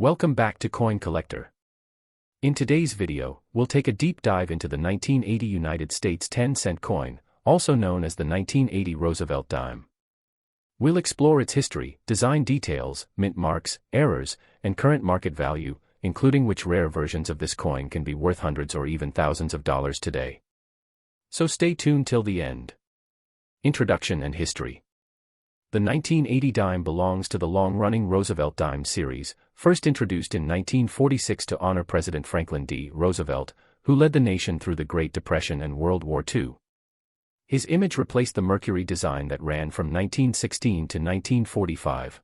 Welcome back to Coin Collector. In today's video, we'll take a deep dive into the 1980 United States 10-cent coin, also known as the 1980 Roosevelt dime. We'll explore its history, design details, mint marks, errors, and current market value, including which rare versions of this coin can be worth hundreds or even thousands of dollars today. So stay tuned till the end. Introduction and history. The 1980 dime belongs to the long-running Roosevelt dime series, first introduced in 1946 to honor President Franklin D. Roosevelt, who led the nation through the Great Depression and World War II. His image replaced the Mercury design that ran from 1916 to 1945.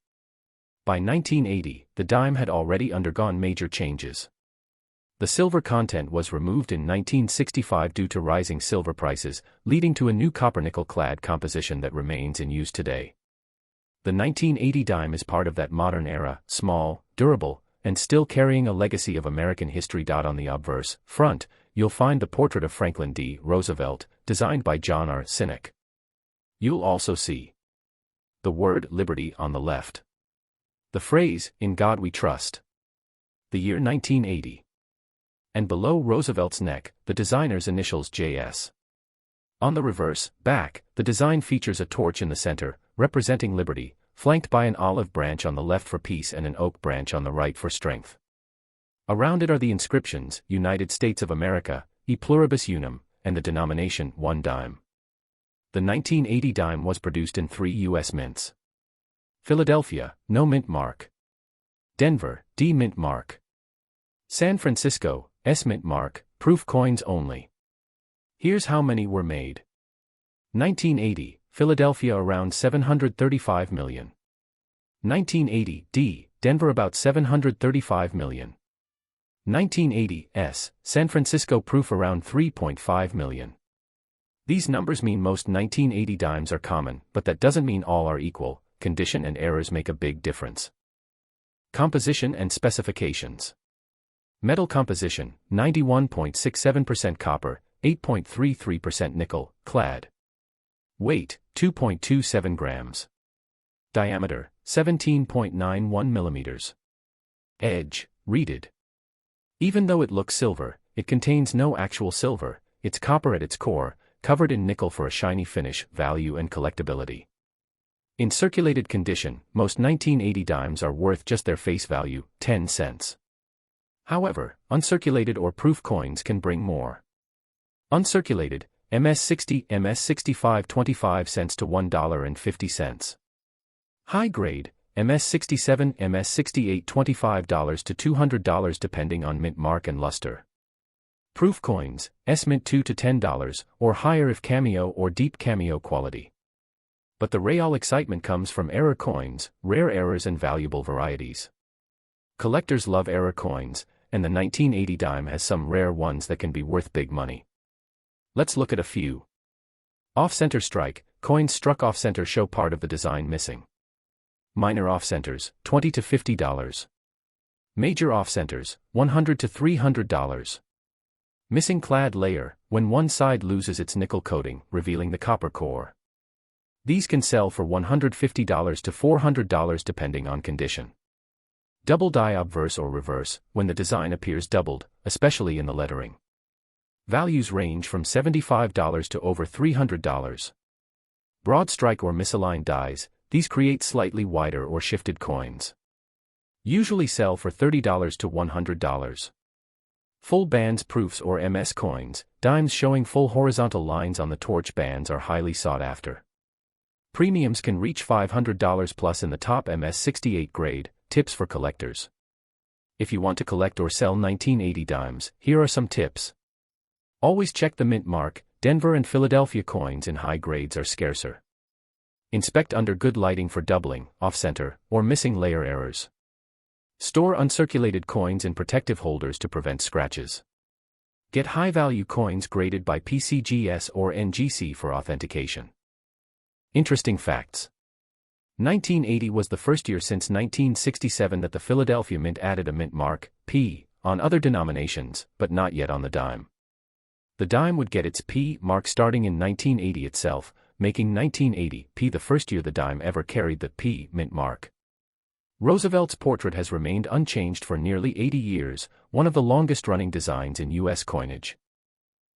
By 1980, the dime had already undergone major changes. The silver content was removed in 1965 due to rising silver prices, leading to a new copper-nickel-clad composition that remains in use today. The 1980 dime is part of that modern era, small, durable, and still carrying a legacy of American history. On the obverse front, you'll find the portrait of Franklin D. Roosevelt, designed by John R. Sinnock. You'll also see the word Liberty on the left. The phrase, "In God We Trust." The year 1980. And below Roosevelt's neck, the designer's initials JS. On the reverse, back, the design features a torch in the center, representing liberty, flanked by an olive branch on the left for peace and an oak branch on the right for strength. Around it are the inscriptions, United States of America, E Pluribus Unum, and the denomination, 1 dime. The 1980 dime was produced in 3 U.S. mints. Philadelphia, no mint mark. Denver, D mint mark. San Francisco, S mint mark, proof coins only. Here's how many were made. 1980, Philadelphia around 735 million. 1980, D, Denver about 735 million. 1980, S, San Francisco proof around 3.5 million. These numbers mean most 1980 dimes are common, but that doesn't mean all are equal. Condition and errors make a big difference. Composition and specifications. Metal composition, 91.67% copper, 8.33% nickel, clad. Weight, 2.27 grams. Diameter, 17.91 millimeters. Edge, reeded. Even though it looks silver, it contains no actual silver, it's copper at its core, covered in nickel for a shiny finish, value and collectability. In circulated condition, most 1980 dimes are worth just their face value, 10 cents. However, uncirculated or proof coins can bring more. Uncirculated, MS60, MS65 25 cents to $1.50. High grade, MS67, MS68 $25 to $200 depending on mint mark and luster. Proof coins, S mint $2 to $10, or higher if cameo or deep cameo quality. But the real excitement comes from error coins, rare errors and valuable varieties. Collectors love error coins, and the 1980 dime has some rare ones that can be worth big money. Let's look at a few. Off-center strike, coins struck off-center show part of the design missing. Minor off-centers, $20 to $50. Major off-centers, $100 to $300. Missing clad layer, when one side loses its nickel coating, revealing the copper core. These can sell for $150 to $400 depending on condition. Double die obverse or reverse, when the design appears doubled, especially in the lettering. Values range from $75 to over $300. Broad strike or misaligned dies, these create slightly wider or shifted coins. Usually sell for $30 to $100. Full bands proofs or MS coins, dimes showing full horizontal lines on the torch bands are highly sought after. Premiums can reach $500 plus in the top MS68 grade. Tips for collectors. If you want to collect or sell 1980 dimes, here are some tips. Always check the mint mark. Denver and Philadelphia coins in high grades are scarcer. Inspect under good lighting for doubling, off-center, or missing layer errors. Store uncirculated coins in protective holders to prevent scratches. Get high-value coins graded by PCGS or NGC for authentication. Interesting facts. 1980 was the first year since 1967 that the Philadelphia Mint added a mint mark, P, on other denominations, but not yet on the dime. The dime would get its P mark starting in 1980 itself, making 1980 P the first year the dime ever carried the P mint mark. Roosevelt's portrait has remained unchanged for nearly 80 years, one of the longest-running designs in U.S. coinage.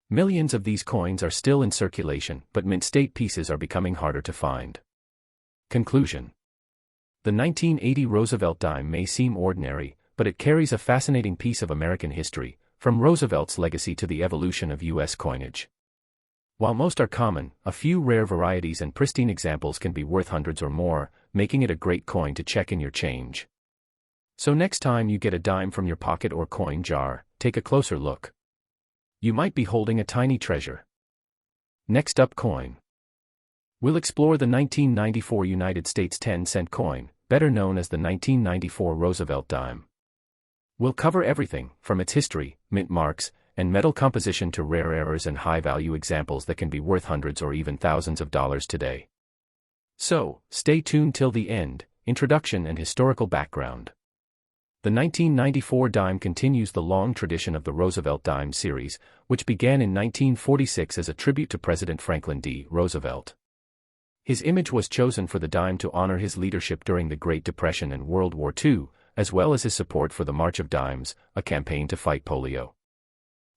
Millions of these coins are still in circulation, but mint state pieces are becoming harder to find. Conclusion. The 1980 Roosevelt dime may seem ordinary, but it carries a fascinating piece of American history, from Roosevelt's legacy to the evolution of U.S. coinage. While most are common, a few rare varieties and pristine examples can be worth hundreds or more, making it a great coin to check in your change. So next time you get a dime from your pocket or coin jar, take a closer look. You might be holding a tiny treasure. Next up, coin. We'll explore the 1994 United States 10-cent coin, better known as the 1994 Roosevelt dime. We'll cover everything, from its history, mint marks, and metal composition to rare errors and high-value examples that can be worth hundreds or even thousands of dollars today. So, stay tuned till the end. Introduction and historical background. The 1994 dime continues the long tradition of the Roosevelt dime series, which began in 1946 as a tribute to President Franklin D. Roosevelt. His image was chosen for the dime to honor his leadership during the Great Depression and World War II, as well as his support for the March of Dimes, a campaign to fight polio.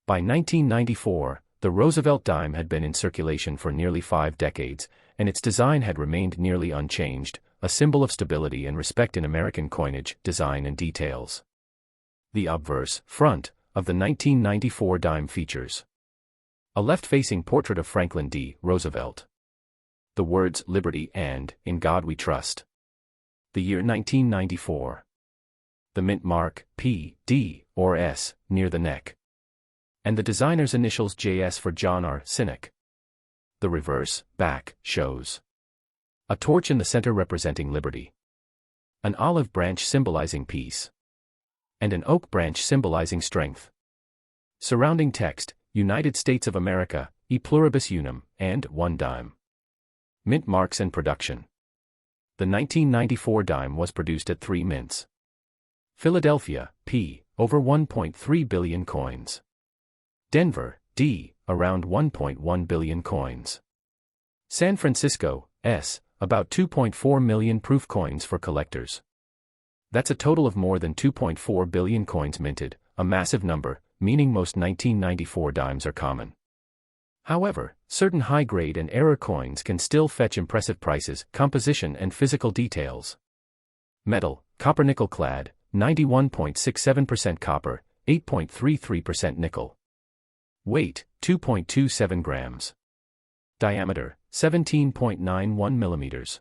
By 1994, the Roosevelt dime had been in circulation for nearly 5 decades, and its design had remained nearly unchanged, a symbol of stability and respect in American coinage, design and details. The obverse, front, of the 1994 dime features a left-facing portrait of Franklin D. Roosevelt. The words "Liberty" and "In God We Trust." The year 1994. The mint mark, P, D, or S, near the neck. And the designer's initials JS for John R. Sinnock. The reverse, back, shows a torch in the center representing liberty, an olive branch symbolizing peace, and an oak branch symbolizing strength. Surrounding text, United States of America, e pluribus unum, and 1 dime. Mint marks and production. The 1994 dime was produced at 3 mints. Philadelphia, P, over 1.3 billion coins. Denver, D, around 1.1 billion coins. San Francisco, S, about 2.4 million proof coins for collectors. That's a total of more than 2.4 billion coins minted, a massive number, meaning most 1994 dimes are common. However, certain high-grade and error coins can still fetch impressive prices, composition and physical details. Metal, copper-nickel clad, 91.67% copper, 8.33% nickel. Weight, 2.27 grams. Diameter, 17.91 millimeters.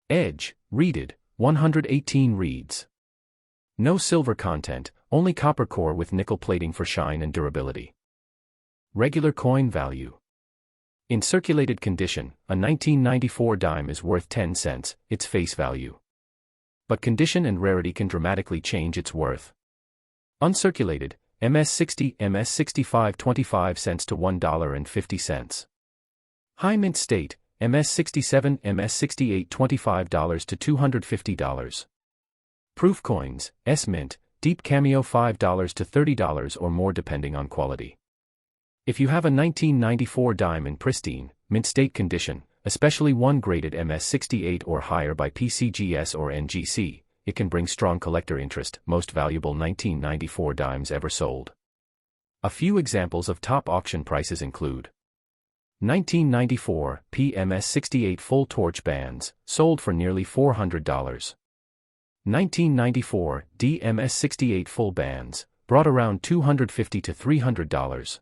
Edge, reeded, 118 reeds. No silver content, only copper core with nickel plating for shine and durability. Regular coin value. In circulated condition, a 1994 dime is worth 10 cents, its face value. But condition and rarity can dramatically change its worth. Uncirculated, MS60, MS65 25 cents to $1.50. High mint state, MS67, MS68 $25 to $250. Proof coins, S mint, deep cameo $5 to $30 or more depending on quality. If you have a 1994 dime in pristine, mint state condition, especially one graded MS68 or higher by PCGS or NGC, it can bring strong collector interest, most valuable 1994 dimes ever sold. A few examples of top auction prices include 1994 PMS68 full torch bands, sold for nearly $400. 1994 DMS68 full bands, brought around $250 to $300.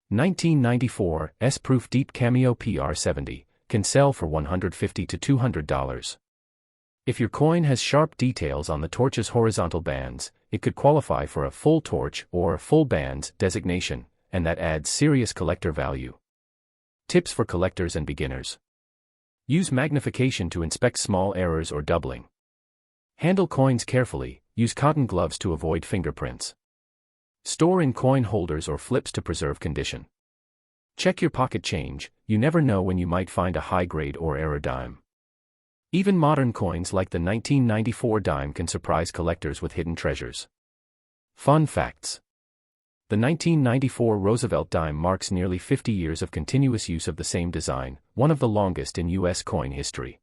1994 S-Proof Deep Cameo PR70, can sell for $150 to $200. If your coin has sharp details on the torch's horizontal bands, it could qualify for a full torch or full bands designation, and that adds serious collector value. Tips for collectors and beginners. Use magnification to inspect small errors or doubling. Handle coins carefully, use cotton gloves to avoid fingerprints. Store in coin holders or flips to preserve condition. Check your pocket change, you never know when you might find a high-grade or error dime. Even modern coins like the 1994 dime can surprise collectors with hidden treasures. Fun facts. The 1994 Roosevelt dime marks nearly 50 years of continuous use of the same design, one of the longest in U.S. coin history.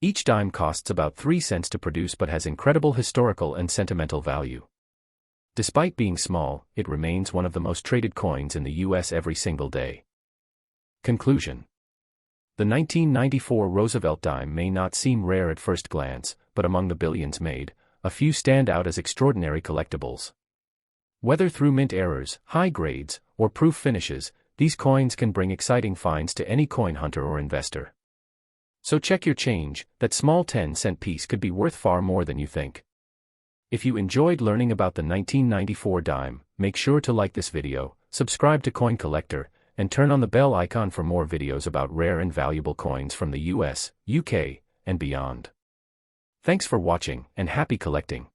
Each dime costs about 3 cents to produce but has incredible historical and sentimental value. Despite being small, it remains one of the most traded coins in the US every single day. Conclusion. The 1994 Roosevelt dime may not seem rare at first glance, but among the billions made, a few stand out as extraordinary collectibles. Whether through mint errors, high grades, or proof finishes, these coins can bring exciting finds to any coin hunter or investor. So check your change, that small 10-cent piece could be worth far more than you think. If you enjoyed learning about the 1994 dime, make sure to like this video, subscribe to Coin Collector, and turn on the bell icon for more videos about rare and valuable coins from the US, UK, and beyond. Thanks for watching, and happy collecting.